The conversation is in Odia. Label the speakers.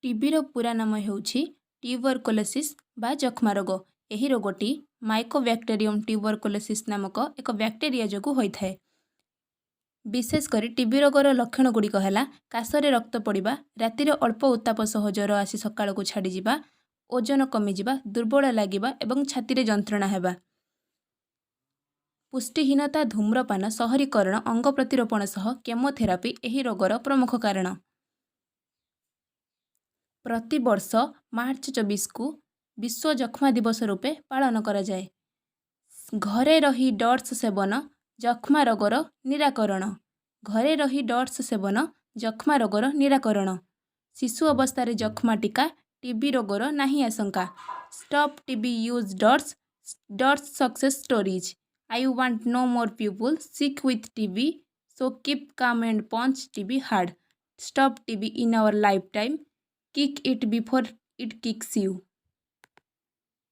Speaker 1: टीबीर पूरा नाम ହେଉଛି ट्यूबरकुलोसिस बा ଯକ୍ଷ୍ମା ରୋଗ। ଏହି ରୋଗଟି ମାଇକୋବ୍ୟାକ୍ଟେରିୟମ୍ ट्यूबरकुलोसिस ନାମକ ଏକ ବ୍ୟାକ୍ଟେରିଆ ଯୋଗୁଁ ହୋଇଥାଏ। ବିଶେଷ କରି ଟିବି ରୋଗର ଲକ୍ଷଣ ଗୁଡ଼ିକ ହେଲା କାଶରେ ରକ୍ତ ପଡ଼ିବା, ରାତିରେ ଅଳ୍ପ ଉତ୍ତାପ ସହ ଜ୍ୱର ଆସି ସକାଳକୁ ଛାଡ଼ିଯିବା, ଓଜନ କମିଯିବା, ଦୁର୍ବଳ ଲାଗିବା ଏବଂ ଛାତିରେ ଯନ୍ତ୍ରଣା ହେବା। ପୁଷ୍ଟିହୀନତା, ଧୂମ୍ରପାନ, ସହରୀକରଣ, ଅଙ୍ଗ ପ୍ରତିରୋପଣ ସହ କେମୋଥେରାପି ଏହି ରୋଗର ପ୍ରମୁଖ କାରଣ। ପ୍ରତିବର୍ଷ ମାର୍ଚ୍ଚ 24କୁ ବିଶ୍ୱ ଯକ୍ଷ୍ମା ଦିବସ ରୂପେ ପାଳନ କରାଯାଏ। ଘରେ ରହି ଡଟ୍ସ ସେବନ ଯକ୍ଷ୍ମା ରୋଗର ନିରାକରଣ। ଘରେ ରହି ଡଟ୍ସ ସେବନ ଯକ୍ଷ୍ମା ରୋଗର ନିରାକରଣ। ଶିଶୁ ଅବସ୍ଥାରେ ଯକ୍ଷ୍ମା ଟୀକା ଟିବି ରୋଗର ନାହିଁ ଆଶଙ୍କା। Stop TB use dots dots success storeys. I want no more people sick with TB, so keep calm and punch TB hard. Stop TB in our lifetime. Kick it before it kicks you.